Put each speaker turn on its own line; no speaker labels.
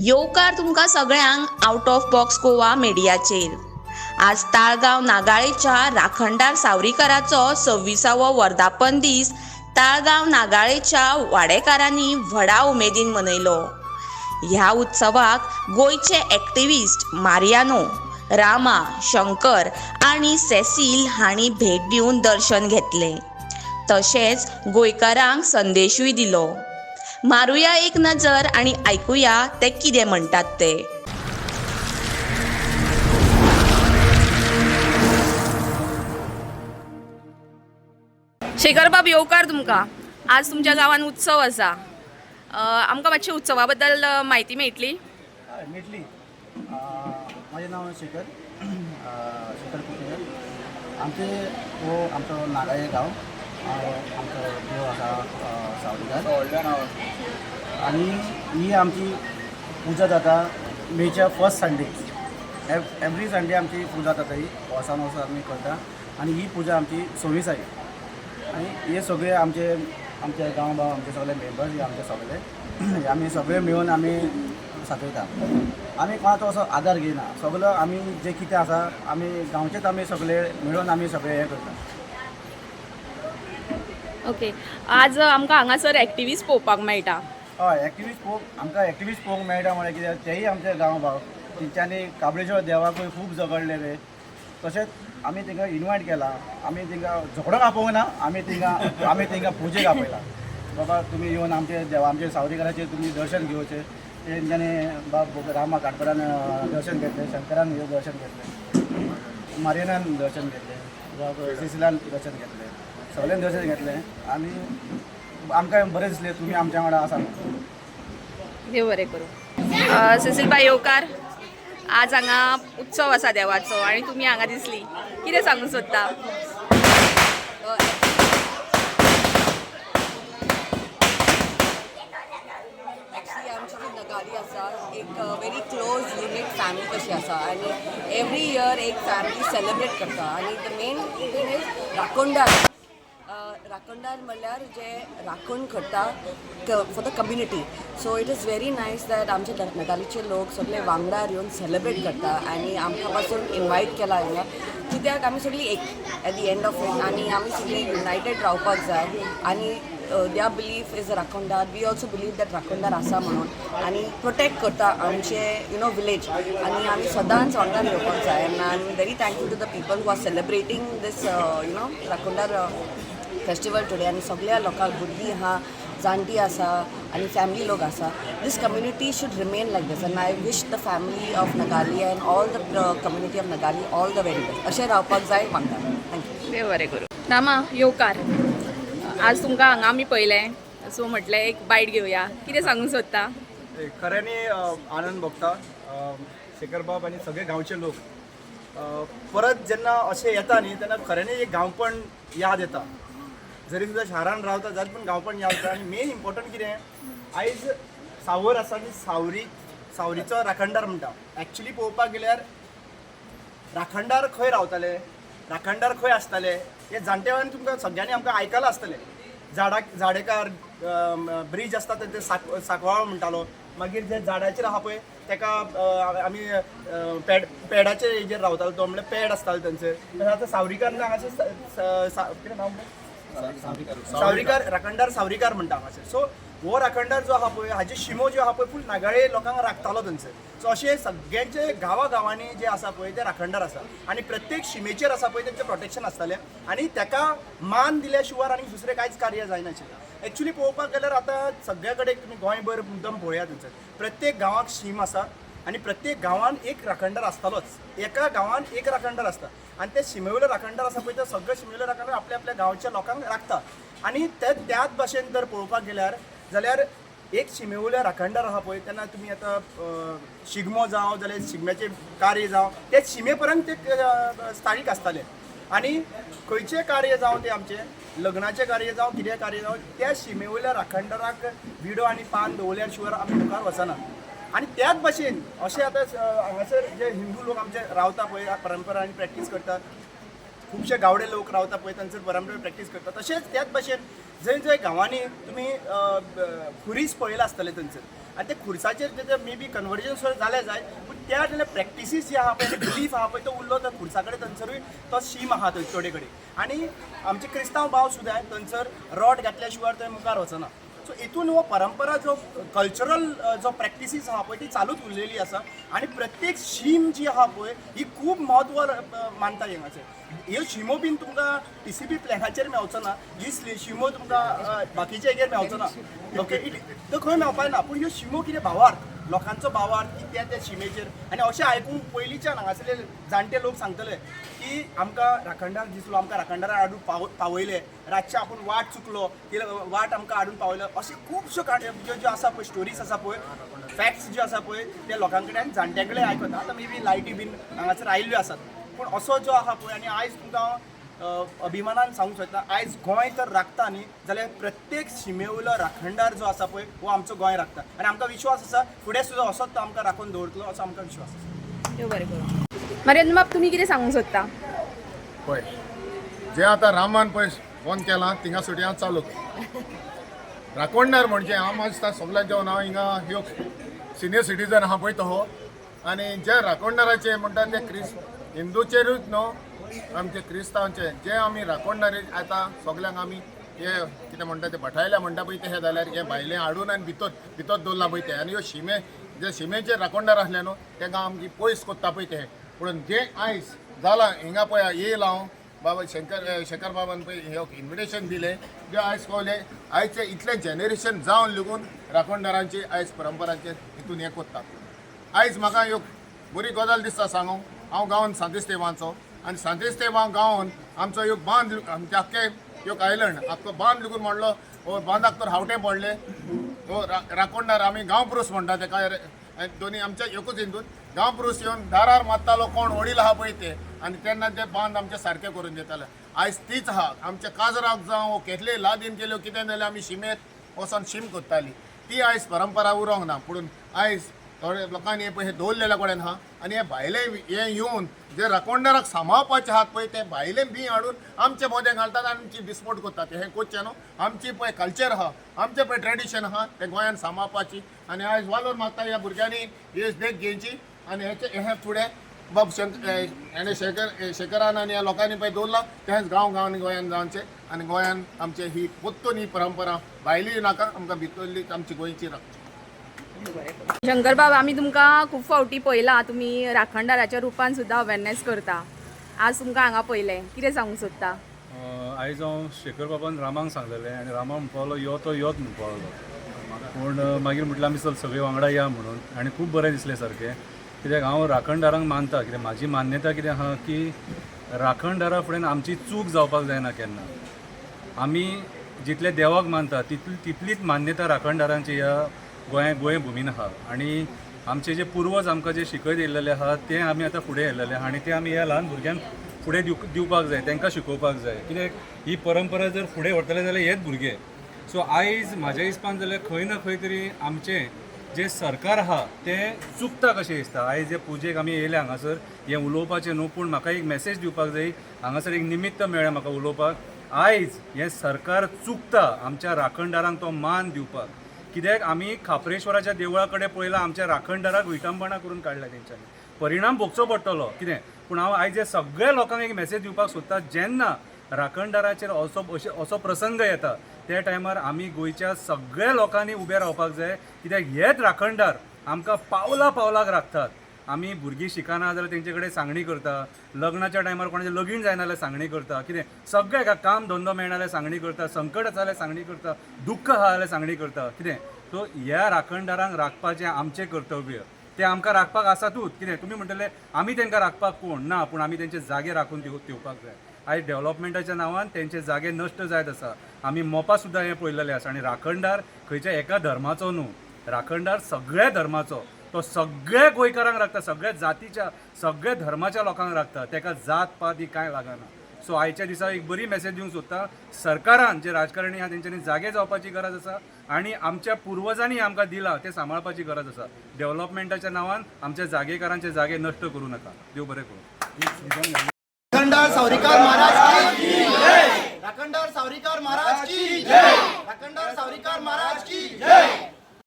येवकार तुमकां सगळ्यांक आउट ऑफ बॉक्स गोवा मिडियाचेर। आज ताळगांव नागाळेच्या राखणदार सावरीकाराचो 26वो वर्धापन दीस ताळगांव नागाळेच्या वाडेकारांनी व्हडा उमेदीन मनयलो। ह्या उत्सवाक गोंयचे एक्टिविस्ट मारियानो, रामा, शंकर आनी सेसील हांणी भेट दिवन दर्शन घेतले, तशेंच गोंयकारांक संदेशूय दिलो। मारुया एक नजर आणि ऐकुया ते कितें म्हणटात ते।
शेखर बाब, येवकार तुमकां। आज तुमच्या गांवांत उत्सव आसा, आमकां मातशी उत्सवा बद्दल म्हायती मेळटली?
मेळटली। माझे नाव शेखर कुट्टेकर। आमचो नागाळे गांव, आमचो देव आसा सावरीकार, आनी ही आमची पुजा जाता मेच्या फर्स्ट संडे। एवरी संडे आमची पुजा जाता, ही वर्सान वर्स आमी करता। आनी ही पुजा आमची 26 आनी हे सगळे आमचे गांव भाव, आमचे सगळे मेंबर्स, हे आमचे सगळे आमी सगळे मेळून आमी साजयता। आमी कोणाचो असो आदार घेयना, सगळो आमी जे कितें आसा आमी गांवचेच आमी सगळे मेळून आमी सगळे हे करता।
ओके, आज आमकां हांगासर एक्टिविस्ट पळोवपाक मेळटा।
हय, आमकां एक्टिविस्ट पळोवंक मेळटा म्हळ्यार कित्याक तेय आमचे गांव भाव, तेंच्यांनी काबळेश्वर देवाकूय खूब झगडले रे। तशेंच आमी तांकां इनवायट केला, आमी तांकां झगडोंक आपोवंक ना, आमी तांकां पुजेक आपयला। बाबा तुमी येवन आमचे देवा, आमचे सावरीकाराचें तुमी दर्शन घेवचें। तेंच्यांनी बाब रामा काटपरान दर्शन घेतलें, शंकरान दर्शन घेतलें, मारियनान दर्शन घेतलें, सेसिलान दर्शन घेतलें, सगळ्यांनी दर्शन घेतलें। आनी आमकां बरें दिसलें तुमी आमच्या वांगडा आसा म्हणून।
देव बरें करूं। सेसील बाई, येवकार। आज हांगा उत्सव आसा देवाचो आनी तुमी हांगा दिसली, कितें सांगूंक सोदता?
नगारी आसा एक व्हेरी क्लोज युनिट फॅमिली कशी आसा, आनी एवरी इयर एक फॅमिली सेलिब्रेट करता। आनी द मेन थिंग इज राखणदार। राखणदार म्हणल्यार जे राखण करता for the community. So it is very nice that आमचे नगारीचे लोक सगळे वांगडार येवन सेलिब्रेट करता आनी आमकां पासून इन्वायट केला हांगा, कित्याक आमी सगळीं एक at the end of it, आनी आमी सगळीं युनायटेड रावपाक जाय। आनी their belief is Rakhandar. We also believe that Rakhandar आसा म्हणून आनी प्रोटेक्ट करता आमचे विलेज, आनी आमी सदांच वांगडा येवपाक जाय। And I am very thankful to the people who are celebrating this Rakhandar festival today. आनी सगळ्या लोकांक भुरगीं आहा, जाणटी आसा आनी फॅमिली लोक आसा। This community should remain like this, and I wish the family of Nagali and all the community of Nagali all the very best. अशें रावपाक जाय वांगडा। थँक्यू।
देव बरें करूं। रामा, येवकार। आज तुमकां हांगा आमी पळयलें, सो म्हटलें एक बायट घेवया, कितें सांगूंक सोदता?
खऱ्यांनी आनंद भोगता शेखर बाब आनी सगळे गांवचे लोक। परत जेन्ना अशें येता न्ही तेन्ना खऱ्यांनी एक गांवपण याद येता। जरी सुद्दां शारान रावता जाल्यार पण गांवपण याद येता। आनी मेन इम्पॉर्टंट कितें, आयज सावर आसा आनी सावरीचो राखणदार म्हणटा। एक्चुली पळोवपाक गेल्यार राखणदार खंय रावताले, राखणदार खंय आसताले, हे जाणटेपणान तुमकां सगळ्यांनी आमकां आयकलां आसतलें। झाडेकार ब्रीज आसता ते सांकवाळ म्हणटालो। मागीर जे झाडाचेर आहा पळय तेका आमी पेडाचे हेजेर रावतालो, तो म्हणल्यार पेड आसतालो थंयसर। आतां सावरीकार हांगासर कितें नांव सावरीकार, राखणदार सावरीकार म्हणटा हांगासर। सो हो राखणदार जो आहा पळय हाजे शिमो ज्यो आहा पळय फूल नागाळे लोकांक राखतालो थंयसर। सो अशें सगळ्यांचे गांवांनी जे आसा पळय ते राखणदार आसा, आनी प्रत्येक शिमेचेर आसा पळय तेंचें प्रोटेक्शन आसतालें, आनी ताका मान दिल्या शिवाय आनी दुसरें कांयच कार्य जायनाशिल्लें। एक्चुली पळोवपाक गेल्यार आतां सगळे कडेन तुमी गोंयभर मुद्दम पळोवया थंयसर प्रत्येक गांवाक शीम आसा, आनी प्रत्येक गांवान एक राखणदार आसतालोच। एका गांवान एक राखणदार आसता, आनी ते शिमेवयलो राखणदार आसा पळय ते सगळे शिमेवयलो राखणदार आपल्या आपल्या गांवच्या लोकांक राखता। आनी त्याच भाशेन जर पळोवपाक गेल्यार जाल्यार एक शिमेवयलो राखणदार आहा पळय तेन्ना तुमी आतां शिगमो जावं जाल्यार शिगम्याचें कार्य जावं ते शिमे पर्यंत ते स्थायीक आसताले। आनी खंयचें कार्य जावं ते आमचें लग्नाचें कार्य जावं कितें कार्य जावं त्या शिमेवयल्या राखणदाराक विडो आनी पान दवरल्या शिवाय आमी मुखार वचना। आनी त्याच भाशेन अशें आतां हांगासर जे हिंदू लोक आमचे रावता पळय परंपरा आनी प्रॅक्टीस करतात, खुबशे गावडे लोक रावता पळय तांचो परंपरा प्रॅक्टीस करता। तशेंच त्याच भाशेन जंय जंय गांवांनी तुमी खुरीस पळयला आसतले थंयसर आणि ते खुर्साचेर मे बी कन्वर्जन जालें जाय पूण त्या प्रॅक्टिसीस जे आहा पळय बिलीफ आहा पळय तो उरलो त्या खुर्सा कडेन थंयसरूय तो शीम आहा थंय थोडे कडेन आनी आमचे क्रिस्तांव भाव सुद्दां थंयसर रॉड घातल्या शिवाय थंय मुखार वचना सो हितून हो परंपरा जो कल्चरल जो प्रॅक्टिसीस आहा पळय ती चालूच उरलेली आसा आनी प्रत्येक शीम जी आहा पळय ही खूब म्हत्व मानता हिंगाचेर ह्यो शिमो बीन तुमकां TCP प्लॅनाचेर मेळचो ना ही शिमो तुमकां बाकीच्या हेजेर मेळचो ना ओके तो खंय मेळपाक ना पूण ह्यो शिमो कितें भावार्थ लोकांचो भावार्थ की त्या शिमेचेर आनी अशें आयकून पयलींच्यान हांगासरले जाणटे लोक सांगतले की आमकां राखणदार दिसलो आमकां राखणदाराक हाडून पावयले रातचे आपूण वाट चुकलो वाट आमकां हाडून पावयलो अशें खुबश्यो ज्यो आसा पळय स्टोरीज आसा पळय फॅक्ट्स ज्यो आसा पळय ते लोकां कडेन जाणट्यां कडेन आयकता आतां मे बी लायटी बीन हांगासर आयिल्ल्यो आसात पूण असो जो आहा पळय आनी आयज तुमकां अभिमानान सांगूंक सोदता आयज गोंय तर राखता न्ही जाल्यार प्रत्येक शिमेवयलो राखणदार जो आसा पळय हो आमचो गोंय राखता आनी आमकां विश्वास आसा फुडें सुद्दां असोच तो आमकां राखून दवरतलो असो आमकां विश्वास आसा
देव बरें करूं मारियन बाब तुमी कितें सांगूंक सोदता
पळय जें आतां रामान पळय फोन केलां थिंगा सुटी हांव चालू राखणदार म्हणजे हांव मागता सगळ्यां जेवण हांव हिंगा ह्यो सिनियर सिटीजन आहा पळय तो आनी जे राखणदाराचे म्हणटा ते हिंदूचेरूच न्हू आमचे क्रिस्तांवचे जे आमी राखणदारी आतां सगल्यांक आमी हे कितें म्हणटा ते भटायल्या म्हणटा पळय ते हे जाल्यार हे भायले हाडून आनी भितर दवरला पळय ते आनी ह्यो जे शिमेचे राखणदार आसले न्हू तांकां आमची पयस कोत्ता पळय ते पूण जे आयज जालां हिंगा पळय येयला हांव बाबा शेखर बाबान पळय हे इन्विटेशन दिलें जे आयज कळलें आयचे इतलें जनरेशन जावन लेगून राखणदारांची आयज परंपरांचेर हितून हे कोत्ता आयज म्हाका ह्यो बरी गजाल दिसता सांगूंक हांव गांवांत सांतिस्तेवांचो आनी सांतिस्तेवां गांवांत आमचो ह्यो बांद आमचे आख्खे ह्यो आयलंड आख्खो बांद लेगून म्हणलो हो बांदाक तर हावटें पडलें हो राखणदार आमी गांव पुरूश म्हणटा तेका दोनी आमच्या एकूच हितून गांव पुरूश येवन दारार मारतालो कोण वडील आहा पळय ते आनी तेन्ना ते बांद आमचे सारके करून दिताले आयज तीच आहा आमच्या काजराक जावं केसले लादीन केल्यो कितें जाल्यार आमी शिमेर वचोन शीम कोत्ताली ती आयज परंपरा उरोंक ना पूण आयज थोडे लोकांनी पळय हे दवरलेल्या कडेन आहा आनी हे भायले हे येवन जे राखणदाराक सांबाळपाचे आहात पळय ते भायले बी हाडून आमचे मदें घालतात आनी आमची डिस्पोट कोत्तात हे कोचचे न्हू आमची पळय कल्चर आहा आमचे पळय ट्रेडिशन आहा ते गोंयान सांबाळपाची आनी आयज वालोर मागता ह्या भुरग्यांनी ही देख घेवची आनी हे फुडें बाब शेखरान आनी ह्या लोकांनी पळय दवरला तेच गांवांनी गोंयान जावचे आनी गोंयान आमचे ही पोत्तून ही परंपरा भायली नाका आमकां भितरली आमची गोंयची राखची
शंकर बाब आमी तुमकां खूब फावटी पळयलां तुमी राखणदाराच्या रुपान सुद्दां अवेरनेस करता आज तुमकां हांगा पळयलें कितें सांगूंक सोदता
आयज हांव शेखर बाबान रामांक सांगलेलें आनी रामा म्हणपालो यो तो योच म्हणपालो पूण मागीर म्हटलें आमी सगळे वांगडा या म्हणून आनी खूब बरें दिसलें सारकें कित्याक हांव राखणदारांक मानता कित्याक म्हाजी मान्यता कितें आहा की राखणदारा फुडें आमची चूक जावपाक जायना केन्ना आमी जितले देवाक मानता तितलीच मान्यता राखणदारांची ह्या गोंय भुमीन आहा आनी आमचे जे पुर्वज आमकां जे शिकयत येयल्लेले आहा ते आमी आतां फुडें व्हेल्लेले आहा आनी ते आमी ह्या ल्हान भुरग्यांक फुडें दिवपाक जाय तांकां शिकोवपाक जाय कित्याक ही परंपरा जर फुडें व्हरतले जाल्यार हेच भुरगे सो आयज म्हाज्या हिसपान जाल्यार खंय ना खंय तरी आमचे जे सरकार आहा तें चुकता कशें दिसता आयज जे पुजेक आमी येयले हांगासर हें उलोवपाचें न्हू पूण म्हाका एक मॅसेज दिवपाक जाय हांगासर एक निमित्त मेळ्ळें म्हाका उलोवपाक आयज हें सरकार चुकता आमच्या राखणदारांक तो मान दिवपाक कित्याक आमी खापरेश्वराच्या देवळा कडेन पळयलां आमच्या राखणदाराक विटंबना करून काडल्या तेंच्यांनी परिणाम भोगचो पडटलो कितें पूण हांव आयज हे सगळ्या लोकांक एक मॅसेज दिवपाक सोदता जेन्ना राखणदाराचेर असो प्रसंग येता त्या टायमार आमी गोंयच्या सगळ्या लोकांनी उबे रावपाक जाय कित्याक हेच राखणदार आमकां पावला पावलाक राखतात आमी भुरगीं शिकना जाल्यार तेंचे कडेन सांगणी करता लग्नाच्या टायमार कोणाचें लगीण जायना जाल्यार सांगणी करता कितें सगळ्या एका काम धंदो मेळना जाल्यार सांगणी करता संकट आसा जाल्यार सांगणी करता दुख्ख आहा जाल्यार सांगणी करता कितें सो ह्या राखणदारांक राखपाचें आमचें कर्तव्य ते आमकां राखपाक आसातूच कितें तुमी म्हणटले आमी तांकां राखपाक कोण ना पूण आमी तेंचे जागे राखून दिवपाक जाय आयज डेव्हलपमेंटाच्या नांवान तेंचे जागे नश्ट जायत आसा आमी मोपा सुद्दां हें पळयलेलें आसा आनी राखणदार खंयच्या एका धर्माचो न्हू राखणदार सगळ्या धर्माचो तो सगळ्या गोंयकारांक राखता सगळ्या जातीच्या सगळ्या धर्माच्या लोकांक राखता ताका जात पात ही कांय लागना सो आयच्या दिसा एक बरी मॅसेज दिवंक सोदता सरकारान जे राजकारणी आहा तेंच्यांनी जागे जावपाची गरज आसा आनी आमच्या पुर्वजांनी आमकां दिला ते सांबाळपाची गरज आसा डेव्हलपमेंटाच्या नांवान आमच्या जागेकारांचे जागे नश्ट करूं नाका देव बरें करूं
राखणदार सावरीकार महाराज की जय राखणदार सावरीकार महाराज की जय राखणदार सावरीकार महाराज की जय